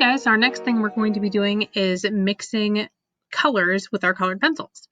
guys, our next thing we're going to be doing is mixing colors with our colored pencils.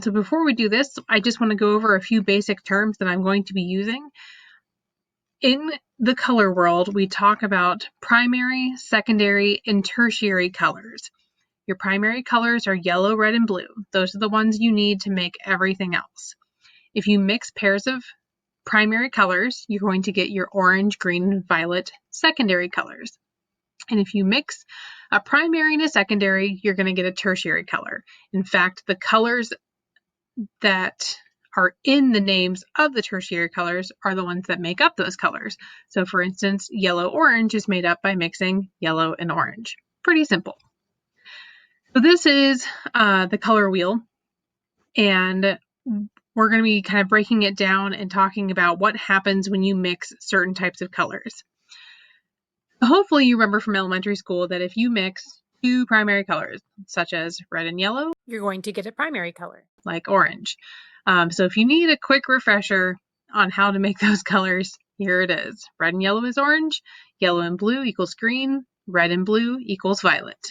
So before we do this, I just want to go over a few basic terms that I'm going to be using. In the color world, we talk about primary, secondary, and tertiary colors. Your primary colors are yellow, red, and blue. Those are the ones you need to make everything else. If you mix pairs of primary colors, you're going to get your orange, green, and violet secondary colors. And if you mix a primary and a secondary, you're going to get a tertiary color. In fact, the colors that are in the names of the tertiary colors are the ones that make up those colors. So for instance, yellow-orange is made up by mixing yellow and orange. Pretty simple. So this is the color wheel, and we're going to be kind of breaking it down and talking about what happens when you mix certain types of colors. Hopefully you remember from elementary school that if you mix two primary colors, such as red and yellow, you're going to get a primary color, like orange. So if you need a quick refresher on how to make those colors, here it is. Red and yellow is orange, yellow and blue equals green, red and blue equals violet.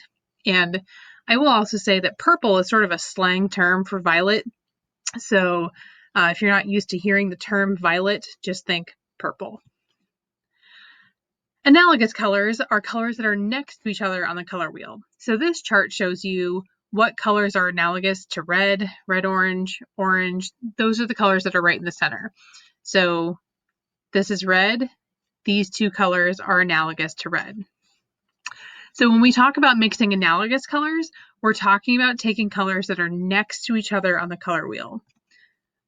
And I will also say that purple is sort of a slang term for violet. So if you're not used to hearing the term violet, just think purple. Analogous colors are colors that are next to each other on the color wheel. So this chart shows you what colors are analogous to red, red-orange, orange. Those are the colors that are right in the center. So this is red. These two colors are analogous to red. So when we talk about mixing analogous colors, we're talking about taking colors that are next to each other on the color wheel,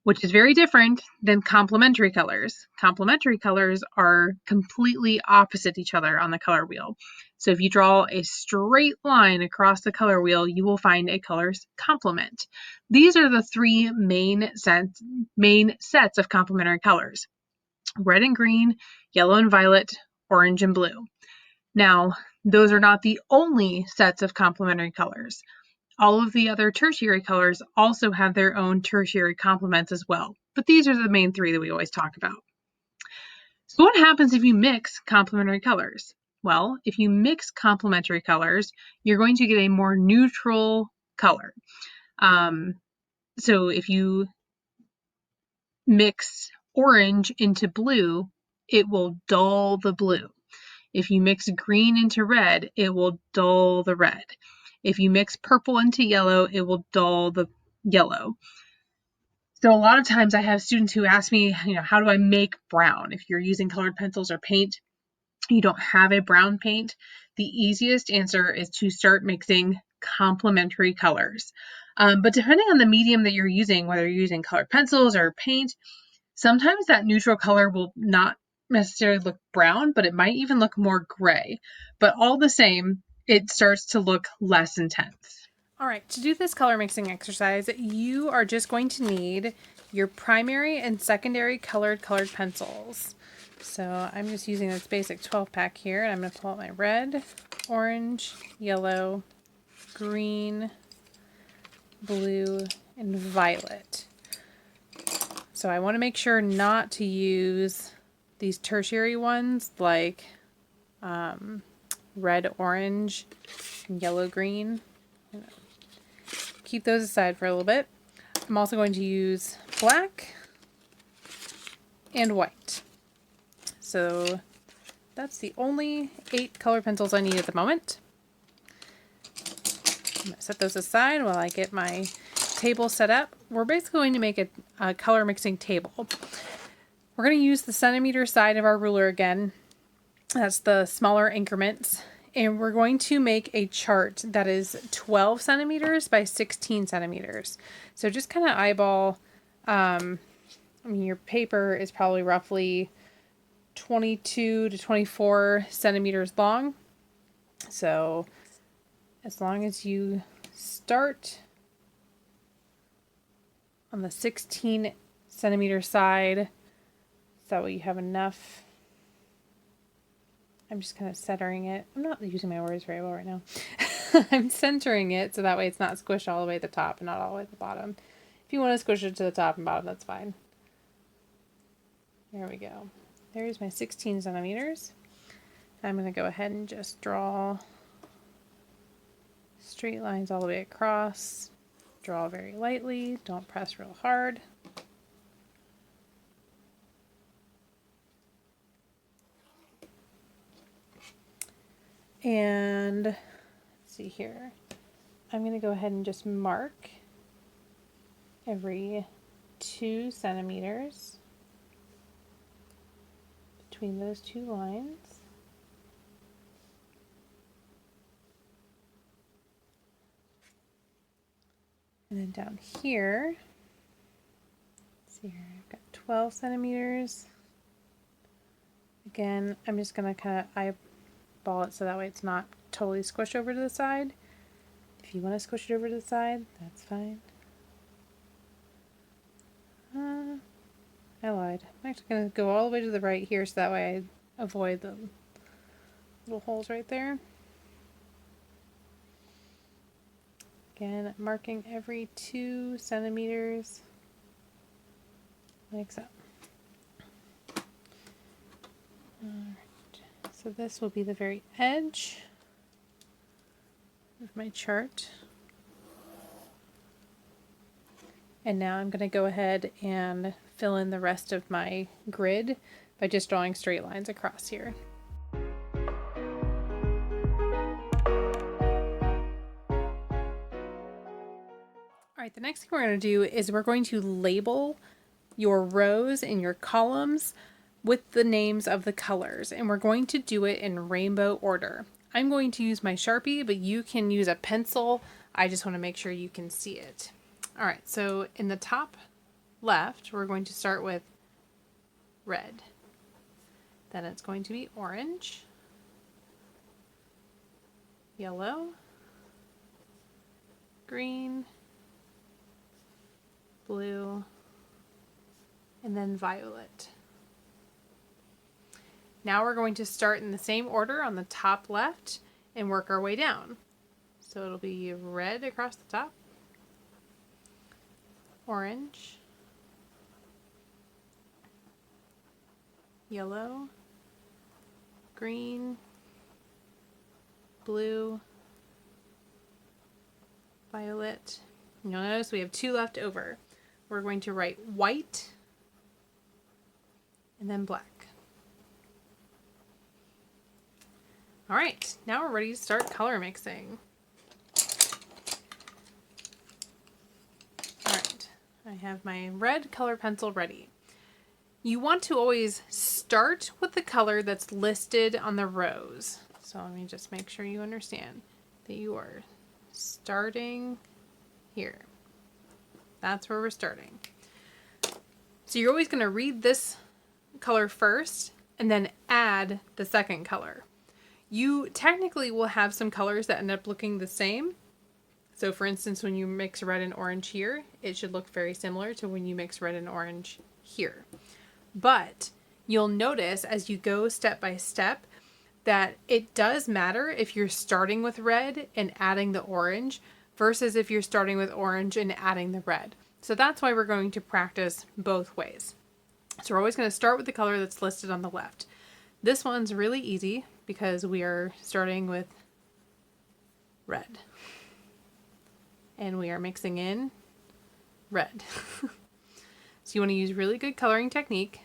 which is very different than complementary colors. Complementary colors are completely opposite each other on the color wheel. So if you draw a straight line across the color wheel, you will find a color's complement. These are the three main sets of complementary colors: red and green, yellow and violet, orange and blue. Now, those are not the only sets of complementary colors. All of the other tertiary colors also have their own tertiary complements as well, but these are the main three that we always talk about. So what happens if you mix complementary colors? Well, if you mix complementary colors, you're going to get a more neutral color. So if you mix orange into blue, it will dull the blue. If you mix green into red, it will dull the red. If you mix purple into yellow, it will dull the yellow. So a lot of times I have students who ask me, how do I make brown? If you're using colored pencils or paint, you don't have a brown paint, the easiest answer is to start mixing complementary colors. But depending on the medium that you're using, whether you're using colored pencils or paint, sometimes that neutral color will not necessarily look brown, but it might even look more gray. But all the same, it starts to look less intense. All right, to do this color mixing exercise, you are just going to need your primary and secondary colored pencils. So I'm just using this basic 12-pack here, and I'm going to pull out my red, orange, yellow, green, blue, and violet. So I want to make sure not to use these tertiary ones like red, orange, and yellow, green. Keep those aside for a little bit. I'm also going to use black and white. So that's the only 8 color pencils I need at the moment. I'm going to set those aside while I get my table set up. We're basically going to make a color mixing table. We're going to use the centimeter side of our ruler again. That's the smaller increments. And we're going to make a chart that is 12 centimeters by 16 centimeters. So just kind of eyeball, your paper is probably roughly 22 to 24 centimeters long. So as long as you start on the 16 centimeter side, so that way you have enough. I'm just kind of centering it. I'm not using my words very well right now. I'm centering it so that way it's not squished all the way at the top and not all the way at the bottom. If you want to squish it to the top and bottom, that's fine. There we go. There's my 16 centimeters. I'm going to go ahead and just draw Straight lines all the way across. Draw very lightly, don't press real hard. And let's see here. I'm going to go ahead and just mark every 2 centimeters between those 2 lines. And then down here, let's see here, I've got 12 centimeters. Again, I'm just going to kind of eyeball it so that way it's not totally squished over to the side. If you want to squish it over to the side, that's fine. I lied. I'm actually going to go all the way to the right here so that way I avoid the little holes right there. Again, marking every 2 centimeters, like so. Alright, so this will be the very edge of my chart. And now I'm going to go ahead and fill in the rest of my grid by just drawing straight lines across here. Alright, the next thing we're going to do is we're going to label your rows and your columns with the names of the colors, and we're going to do it in rainbow order. I'm going to use my Sharpie, but you can use a pencil. I just want to make sure you can see it. All right, so in the top left, we're going to start with red. Then it's going to be orange, yellow, green, blue, and then violet. Now we're going to start in the same order on the top left and work our way down. So it'll be red across the top, orange, yellow, green, blue, violet. You'll notice we have 2 left over. We're going to write white and then black. All right, now we're ready to start color mixing. All right, I have my red color pencil ready. You want to always start with the color that's listed on the rows. So let me just make sure you understand that you are starting here. That's where we're starting. So you're always going to read this color first and then add the second color. You technically will have some colors that end up looking the same. So for instance, when you mix red and orange here, it should look very similar to when you mix red and orange here. But you'll notice as you go step by step that it does matter if you're starting with red and adding the orange versus if you're starting with orange and adding the red. So that's why we're going to practice both ways. So we're always going to start with the color that's listed on the left. This one's really easy because we are starting with red. And we are mixing in red. So you want to use really good coloring technique.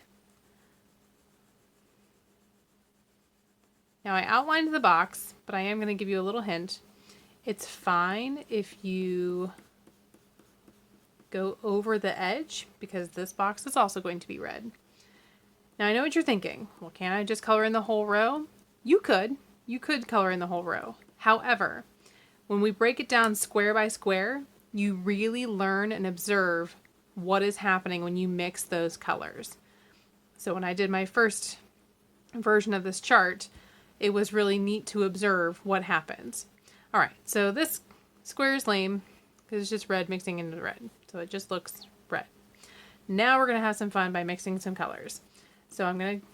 Now I outlined the box, but I am going to give you a little hint. It's fine if you go over the edge because this box is also going to be red. Now I know what you're thinking. Well, can't I just color in the whole row? You could color in the whole row. However, when we break it down square by square, you really learn and observe what is happening when you mix those colors. So when I did my first version of this chart, it was really neat to observe what happens. All right, so this square is lame because it's just red mixing into red. So it just looks red. Now we're going to have some fun by mixing some colors. So I'm going to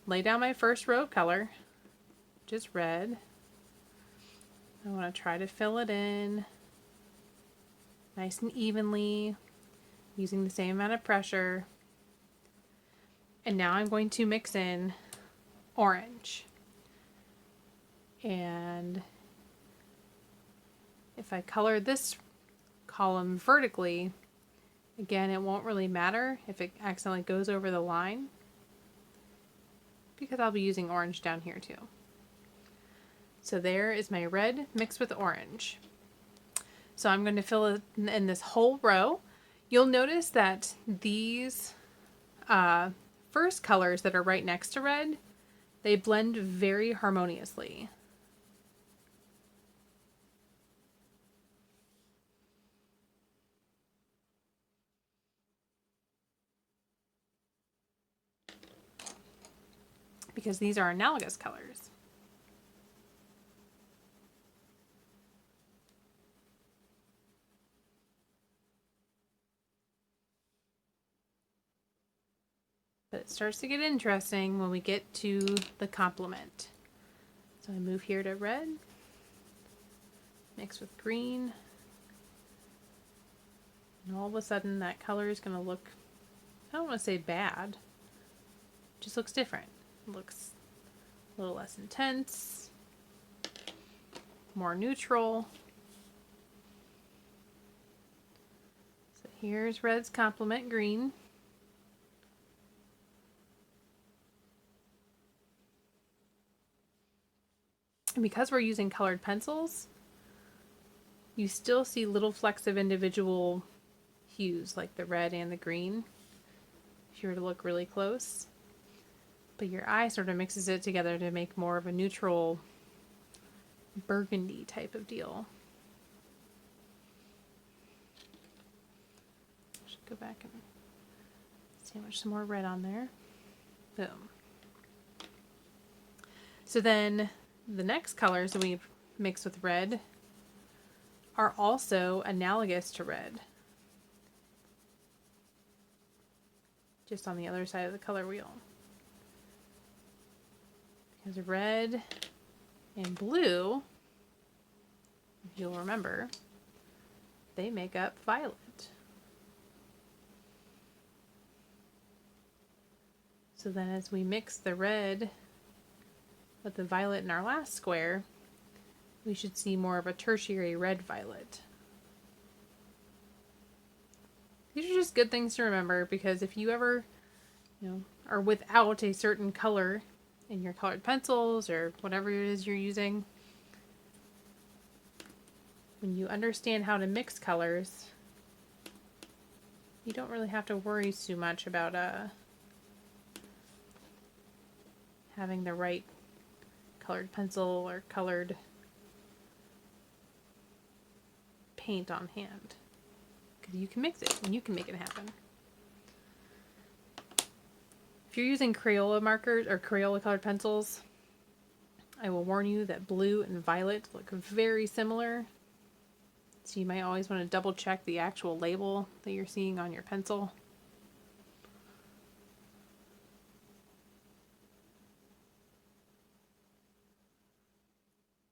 lay down my first row of color, just red. I want to try to fill it in nice and evenly, using the same amount of pressure. And now I'm going to mix in orange. And If I color this column vertically, again, it won't really matter if it accidentally goes over the line because I'll be using orange down here too. So there is my red mixed with orange. So I'm going to fill in this whole row. You'll notice that these first colors that are right next to red, they blend very harmoniously. Because these are analogous colors. But it starts to get interesting when we get to the complement. So I move here to red, mix with green, and all of a sudden that color is going to look, I don't want to say bad, it just looks different. It looks a little less intense, more neutral. So here's red's complement green. And because we're using colored pencils, you still see little flecks of individual hues, like the red and the green, if you were to look really close. But your eye sort of mixes it together to make more of a neutral burgundy type of deal. Should go back and see how much some more red on there. Boom. So then the next colors that we mix with red are also analogous to red. Just on the other side of the color wheel. Because red and blue, if you'll remember, they make up violet. So then as we mix the red with the violet in our last square, we should see more of a tertiary red violet. These are just good things to remember, because if you ever, are without a certain color in your colored pencils or whatever it is you're using, when you understand how to mix colors, you don't really have to worry too much about having the right colored pencil or colored paint on hand, because you can mix it and you can make it happen. If you're using Crayola markers or Crayola colored pencils, I will warn you that blue and violet look very similar. So you might always want to double check the actual label that you're seeing on your pencil.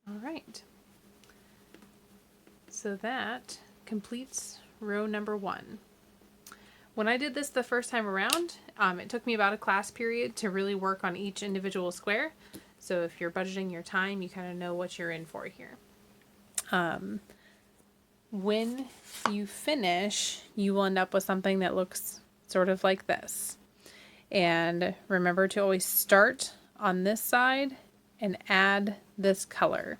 All right. So that completes row number 1. When I did this the first time around, it took me about a class period to really work on each individual square. So if you're budgeting your time, you kind of know what you're in for here. When you finish, you will end up with something that looks sort of like this. And remember to always start on this side and add this color.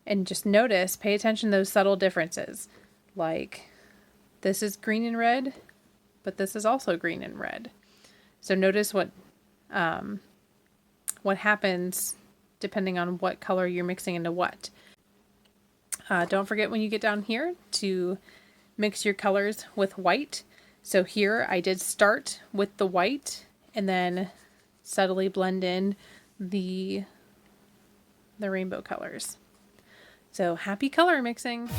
And just notice, pay attention to those subtle differences. Like, this is green and red, but this is also green and red. So notice what happens depending on what color you're mixing into what. Don't forget when you get down here to mix your colors with white. So here I did start with the white and then subtly blend in the rainbow colors. So happy color mixing!